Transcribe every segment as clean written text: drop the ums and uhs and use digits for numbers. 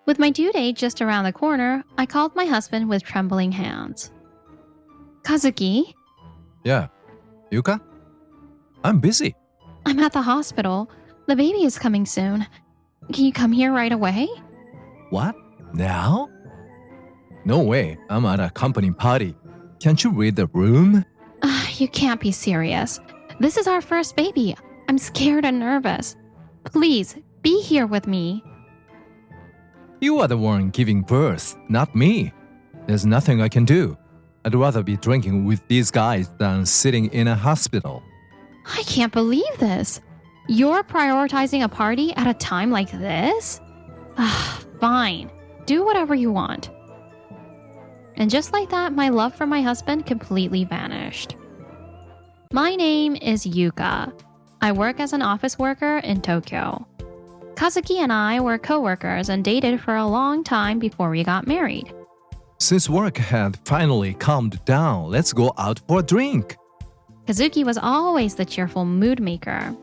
With my due date just around the corner, I called my husband with trembling hands. Kazuki, Yeah. Yuka? I'm busy. I'm at the hospital. The baby is coming soon. Can you come here right away? What? Now? No way. I'm at a company party. Can't you read the room? You can't be serious. This is our first baby. I'm scared and nervous. Please, be here with me. You are the one giving birth, not me. There's nothing I can do. I'd rather be drinking with these guys than sitting in a hospital. I can't believe this. You're prioritizing a party at a time like this? Fine. Do whatever you want. And just like that, my love for my husband completely vanished. My name is Yuka. I work as an office worker in Tokyo. Kazuki and I were co-workers and dated for a long time before we got married. Since work had finally calmed down, let's go out for a drink. Kazuki was always the cheerful mood maker.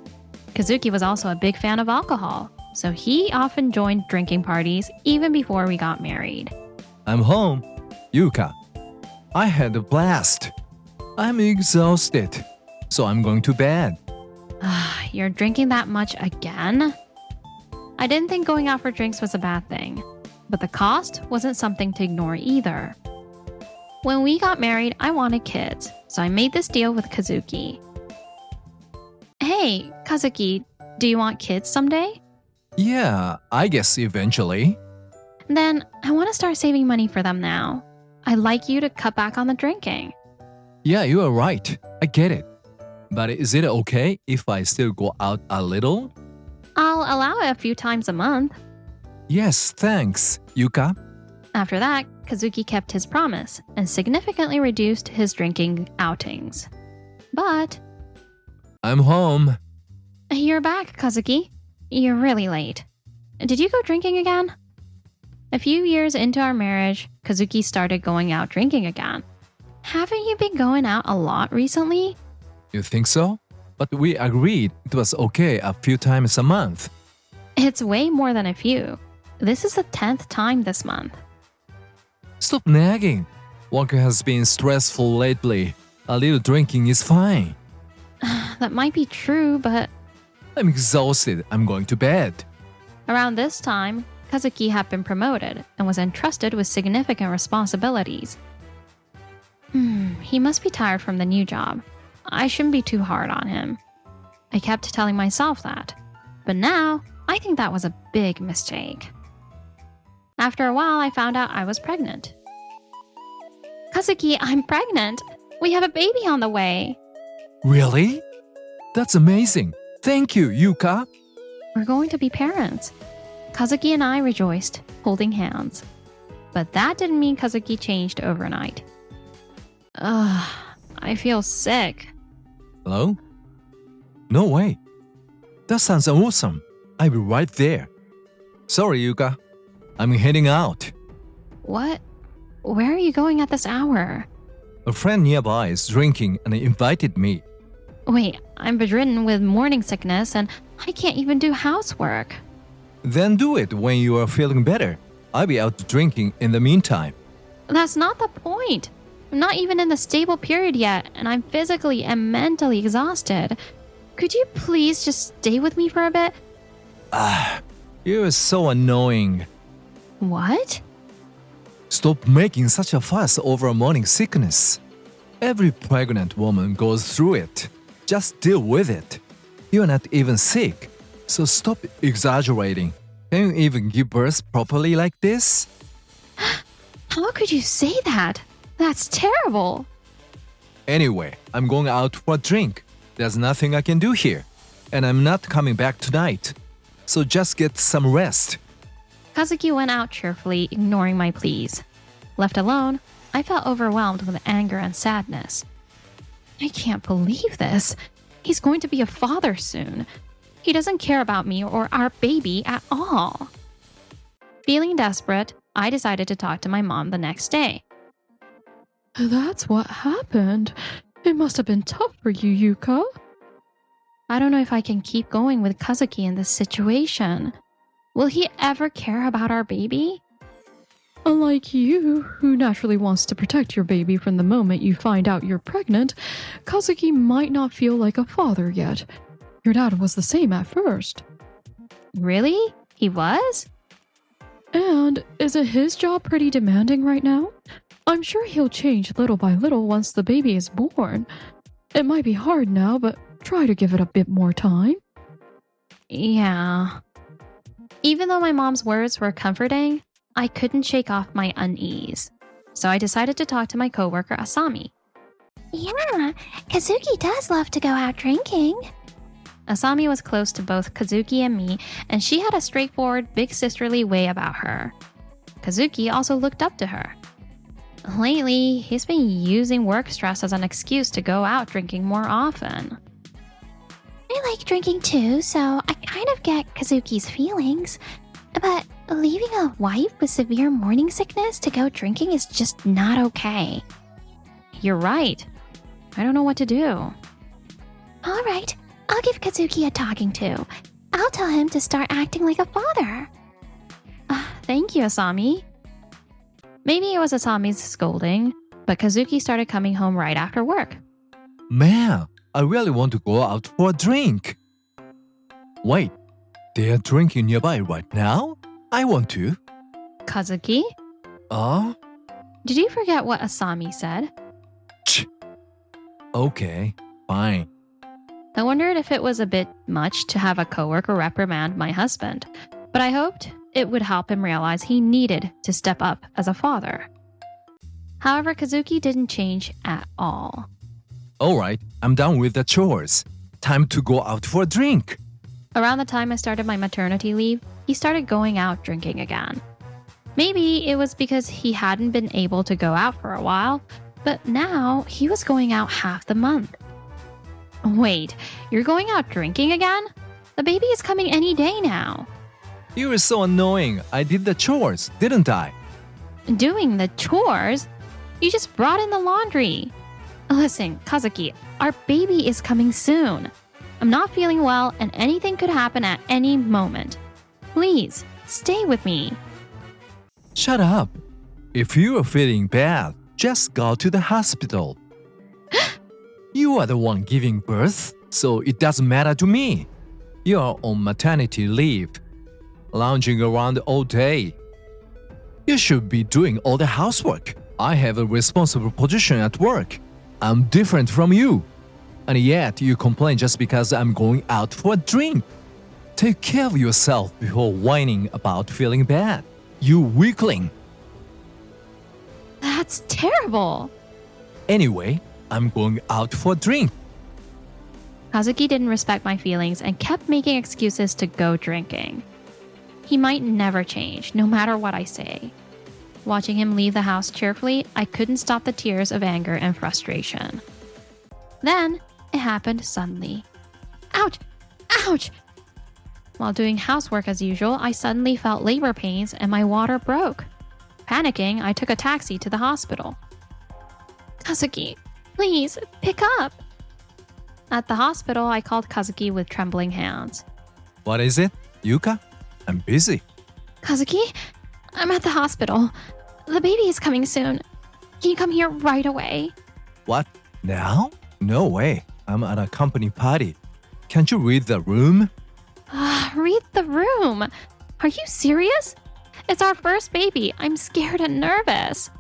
Kazuki was also a big fan of alcohol, so he often joined drinking parties even before we got married. I'm home. Yuka. I had a blast. I'm exhausted, so I'm going to bed. You're drinking that much again? I didn't think going out for drinks was a bad thing, but the cost wasn't something to ignore either. When we got married, I wanted kids, so I made this deal with Kazuki. Hey, Kazuki, do you want kids someday? Yeah, I guess eventually. Then I want to start saving money for them now. I'd like you to cut back on the drinking. Yeah, you are right. I get it. But is it okay if I still go out a little? I'll allow it a few times a month. Yes, thanks, Yuka. After that, Kazuki kept his promise and significantly reduced his drinking outings. But I'm home. you're back, Kazuki. You're really late. Did you go drinking again? A few years into our marriage, Kazuki started going out drinking again. Haven't you been going out a lot recently? You think so? But we agreed it was okay a few times a month. It's way more than a few. This is the 10th time this month. Stop nagging. Work has been stressful lately. A little drinking is fine. That might be true, but I'm exhausted. I'm going to bed. around this time, Kazuki had been promoted and was entrusted with significant responsibilities. He must be tired from the new job. I shouldn't be too hard on him. I kept telling myself that. But now, I think that was a big mistake. After a while, I found out I was pregnant. Kazuki, I'm pregnant. We have a baby on the way. Really? That's amazing. Thank you, Yuka. We're going to be parents. Kazuki and I rejoiced, holding hands. But that didn't mean Kazuki changed overnight. I feel sick. Hello? No way. That sounds awesome. I'll be right there. Sorry, Yuka. I'm heading out. What? Where are you going at this hour? A friend nearby is drinking and invited me. Wait, I'm bedridden with morning sickness and I can't even do housework. Then do it when you are feeling better. I'll be out drinking in the meantime. That's not the point. I'm not even in the stable period yet, and I'm physically and mentally exhausted. Could you please just stay with me for a bit? You're so annoying. What? Stop making such a fuss over morning sickness. Every pregnant woman goes through it. Just deal with it. You're not even sick, so stop exaggerating. Can you even give birth properly like this? How could you say that? That's terrible. Anyway, I'm going out for a drink. There's nothing I can do here. And I'm not coming back tonight. So just get some rest. Kazuki went out cheerfully, ignoring my pleas. Left alone, I felt overwhelmed with anger and sadness. I can't believe this. He's going to be a father soon. He doesn't care about me or our baby at all. Feeling desperate, I decided to talk to my mom the next day. That's what happened. It must have been tough for you, Yuka. I don't know if I can keep going with Kazuki in this situation. Will he ever care about our baby? Unlike you, who naturally wants to protect your baby from the moment you find out you're pregnant, Kazuki might not feel like a father yet. Your dad was the same at first. Really? He was? And isn't his job pretty demanding right now? I'm sure he'll change little by little once the baby is born. It might be hard now, but try to give it a bit more time. Yeah. Even though my mom's words were comforting, I couldn't shake off my unease. So I decided to talk to my coworker Asami. Yeah, Kazuki does love to go out drinking. Asami was close to both Kazuki and me, and she had a straightforward, big sisterly way about her. Kazuki also looked up to her. Lately, he's been using work stress as an excuse to go out drinking more often. I like drinking too, so I kind of get Kazuki's feelings. But leaving a wife with severe morning sickness to go drinking is just not okay. You're right. I don't know what to do. All right, I'll give Kazuki a talking to. I'll tell him to start acting like a father. Thank you, Asami. Maybe it was Asami's scolding, but Kazuki started coming home right after work. Man, I really want to go out for a drink. Wait, they're drinking nearby right now? I want to. Kazuki? Did you forget what Asami said? Okay, fine. I wondered if it was a bit much to have a coworker reprimand my husband, but I hoped it would help him realize he needed to step up as a father. However, Kazuki didn't change at all. Alright, I'm done with the chores. Time to go out for a drink. Around the time I started my maternity leave, he started going out drinking again. Maybe it was because he hadn't been able to go out for a while, but now he was going out half the month. Wait, you're going out drinking again? The baby is coming any day now. You were so annoying. I did the chores, didn't I? Doing the chores? You just brought in the laundry. Listen, Kazuki, our baby is coming soon. I'm not feeling well and anything could happen at any moment. Please, stay with me. Shut up. If you are feeling bad, just go to the hospital. You are the one giving birth, so it doesn't matter to me. You are on maternity leave, lounging around all day. You should be doing all the housework. I have a responsible position at work. I'm different from you. And yet you complain just because I'm going out for a drink. Take care of yourself before whining about feeling bad. You weakling. That's terrible. Anyway, I'm going out for a drink. Kazuki didn't respect my feelings and kept making excuses to go drinking. He might never change, no matter what I say. Watching him leave the house cheerfully, I couldn't stop the tears of anger and frustration. Then, it happened suddenly. Ouch! Ouch! While doing housework as usual, I suddenly felt labor pains and my water broke. Panicking, I took a taxi to the hospital. Kazuki, please, pick up! At the hospital, I called Kazuki with trembling hands. What is it, Yuka? I'm busy. Kazuki, I'm at the hospital. The baby is coming soon. Can you come here right away? What? Now? No way. I'm at a company party. Can't you read the room? Read the room. Are you serious? It's our first baby. I'm scared and nervous.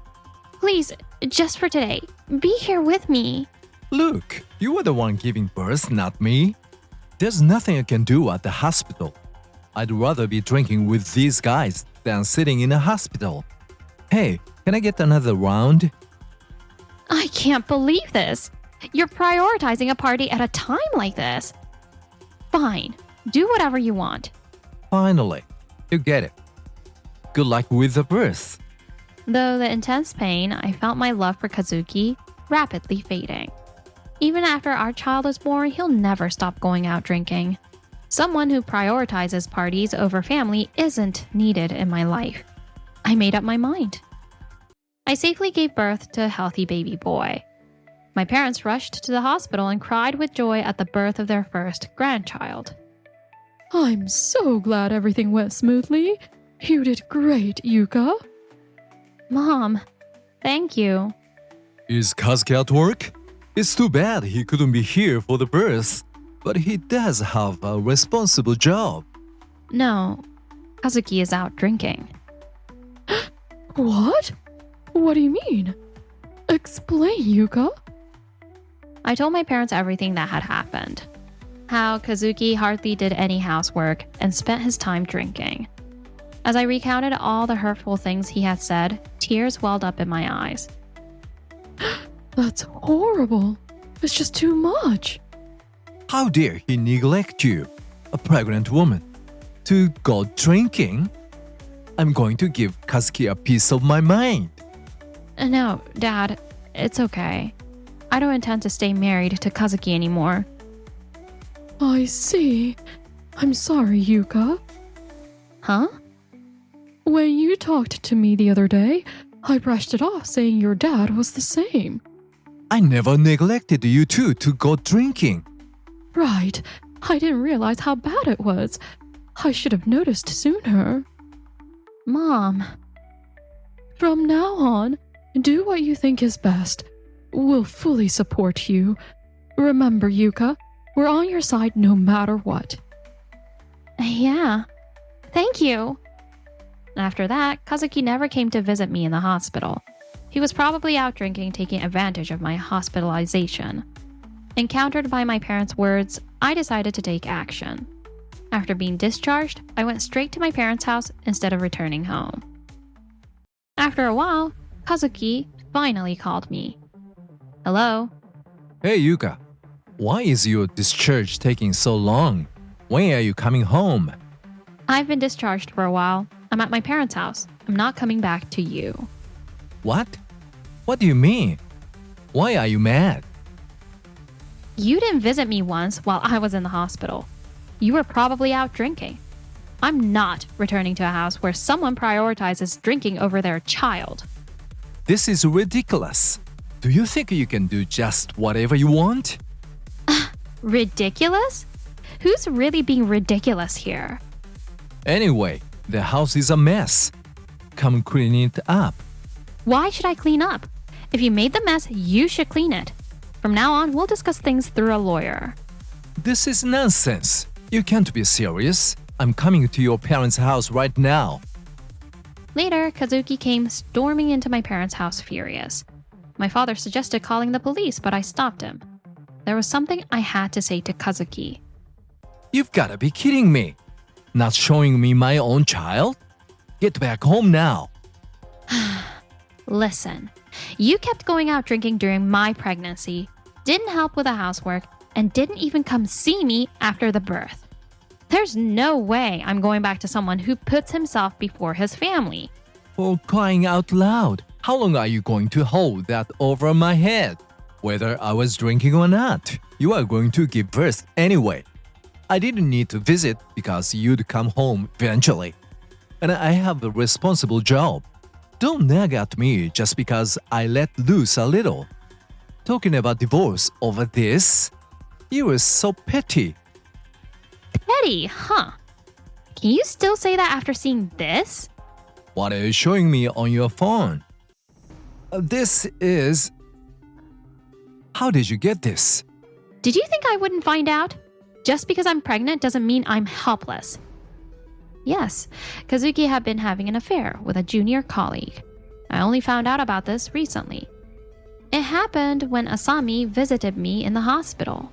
Please, just for today, be here with me. Look, you were the one giving birth, not me. There's nothing I can do at the hospital. I'd rather be drinking with these guys than sitting in a hospital. Hey, can I get another round? I can't believe this. You're prioritizing a party at a time like this. Fine, do whatever you want. Finally, you get it. Good luck with the birth. Though the intense pain, I felt my love for Kazuki rapidly fading. Even after our child is born, he'll never stop going out drinking. Someone who prioritizes parties over family isn't needed in my life. I made up my mind. I safely gave birth to a healthy baby boy. My parents rushed to the hospital and cried with joy at the birth of their first grandchild. I'm so glad everything went smoothly. You did great, Yuka. Mom, thank you. Is Kazuki at work? It's too bad he couldn't be here for the birth, but he does have a responsible job. No, Kazuki is out drinking. What? What do you mean? Explain, Yuka. I told my parents everything that had happened. How Kazuki hardly did any housework and spent his time drinking. As I recounted all the hurtful things he had said, tears welled up in my eyes. That's horrible. It's just too much. How dare he neglect you, a pregnant woman, to go drinking? I'm going to give Kazuki a piece of my mind. No, Dad, it's okay. I don't intend to stay married to Kazuki anymore. I see. I'm sorry, Yuka. Huh? When you talked to me the other day, I brushed it off saying your dad was the same. I never neglected you two to go drinking. Right. I didn't realize how bad it was. I should have noticed sooner. Mom. From now on, do what you think is best. We'll fully support you. Remember, Yuka, we're on your side no matter what. Yeah. Thank you. After that, Kazuki never came to visit me in the hospital. He was probably out drinking, taking advantage of my hospitalization. Encountered by my parents' words, I decided to take action. After being discharged, I went straight to my parents' house instead of returning home. After a while, Kazuki finally called me. Hello? Hey Yuka, why is your discharge taking so long? When are you coming home? I've been discharged for a while. I'm at my parents' house. I'm not coming back to you. What? What do you mean? Why are you mad? You didn't visit me once while I was in the hospital. You were probably out drinking. I'm not returning to a house where someone prioritizes drinking over their child. This is ridiculous. Do you think you can do just whatever you want? Ridiculous? Who's really being ridiculous here? Anyway, the house is a mess. Come clean it up. Why should I clean up? If you made the mess, you should clean it. From now on, we'll discuss things through a lawyer. This is nonsense. You can't be serious. I'm coming to your parents' house right now. Later, Kazuki came storming into my parents' house furious. My father suggested calling the police, but I stopped him. There was something I had to say to Kazuki. You've got to be kidding me. Not showing me my own child? Get back home now. Listen, you kept going out drinking during my pregnancy, didn't help with the housework, and didn't even come see me after the birth. There's no way I'm going back to someone who puts himself before his family. For crying out loud, how long are you going to hold that over my head? Whether I was drinking or not, you are going to give birth anyway. I didn't need to visit because you'd come home eventually. And I have a responsible job. Don't nag at me just because I let loose a little. Talking about divorce over this? You are so petty. Petty, huh? Can you still say that after seeing this? What are you showing me on your phone? This is... How did you get this? Did you think I wouldn't find out? Just because I'm pregnant doesn't mean I'm helpless. Yes, Kazuki had been having an affair with a junior colleague. I only found out about this recently. It happened when Asami visited me in the hospital.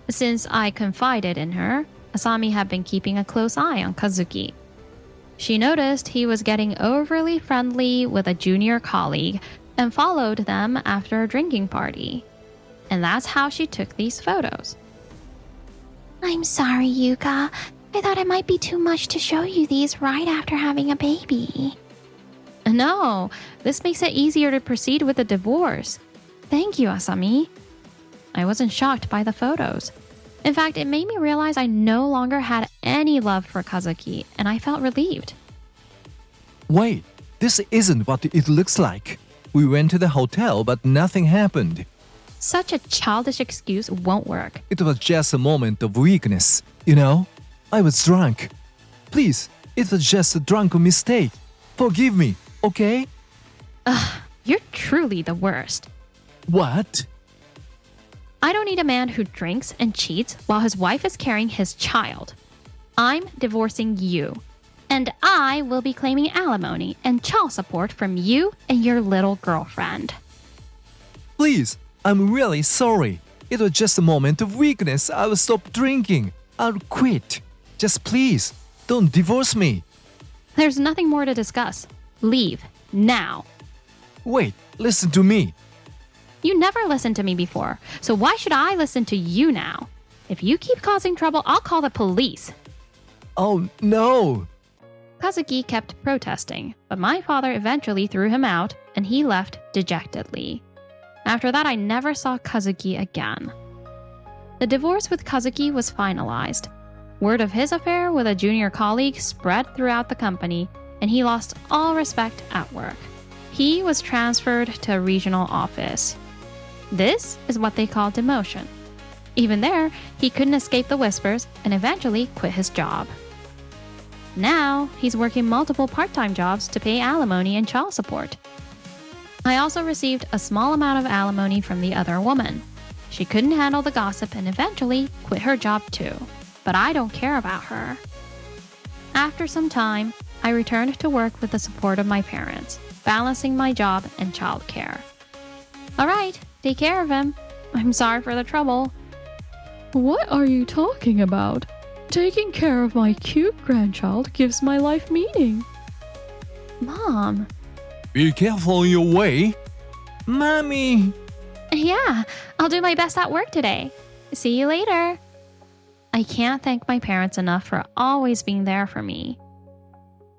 Since I confided in her, Asami had been keeping a close eye on Kazuki. She noticed he was getting overly friendly with a junior colleague and followed them after a drinking party. And that's how she took these photos. I'm sorry, Yuka. I thought it might be too much to show you these right after having a baby. No, this makes it easier to proceed with the divorce. Thank you, Asami. I wasn't shocked by the photos. In fact, it made me realize I no longer had any love for Kazuki, and I felt relieved. Wait, this isn't what it looks like. We went to the hotel, but nothing happened. Such a childish excuse won't work. It was just a moment of weakness, you know? I was drunk. Please, it was just a drunken mistake. Forgive me, okay? Ugh, you're truly the worst. What? I don't need a man who drinks and cheats while his wife is carrying his child. I'm divorcing you. And I will be claiming alimony and child support from you and your little girlfriend. Please, I'm really sorry. It was just a moment of weakness. I will stop drinking. I'll quit. Just please, don't divorce me. There's nothing more to discuss. Leave, now. Wait, listen to me. You never listened to me before, so why should I listen to you now? If you keep causing trouble, I'll call the police. Oh, no. Kazuki kept protesting, but my father eventually threw him out and he left dejectedly. After that, I never saw Kazuki again. The divorce with Kazuki was finalized. Word of his affair with a junior colleague spread throughout the company, and he lost all respect at work. He was transferred to a regional office. This is what they call demotion. Even there, he couldn't escape the whispers and eventually quit his job. Now, he's working multiple part-time jobs to pay alimony and child support. I also received a small amount of alimony from the other woman. She couldn't handle the gossip and eventually quit her job too. But I don't care about her. After some time, I returned to work with the support of my parents, balancing my job and childcare. All right, take care of him. I'm sorry for the trouble. What are you talking about? Taking care of my cute grandchild gives my life meaning. Mom. Be careful on your way. Mommy. Yeah, I'll do my best at work today. See you later. I can't thank my parents enough for always being there for me.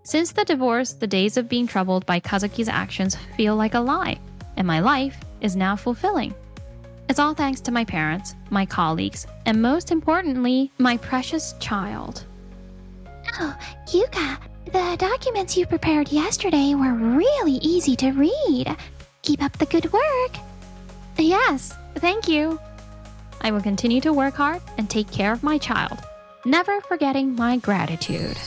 Since the divorce, the days of being troubled by Kazuki's actions feel like a lie, and my life is now fulfilling. It's all thanks to my parents, my colleagues, and most importantly, my precious child. Oh, Yuka, the documents you prepared yesterday were really easy to read. Keep up the good work. Yes, thank you. I will continue to work hard and take care of my child, never forgetting my gratitude.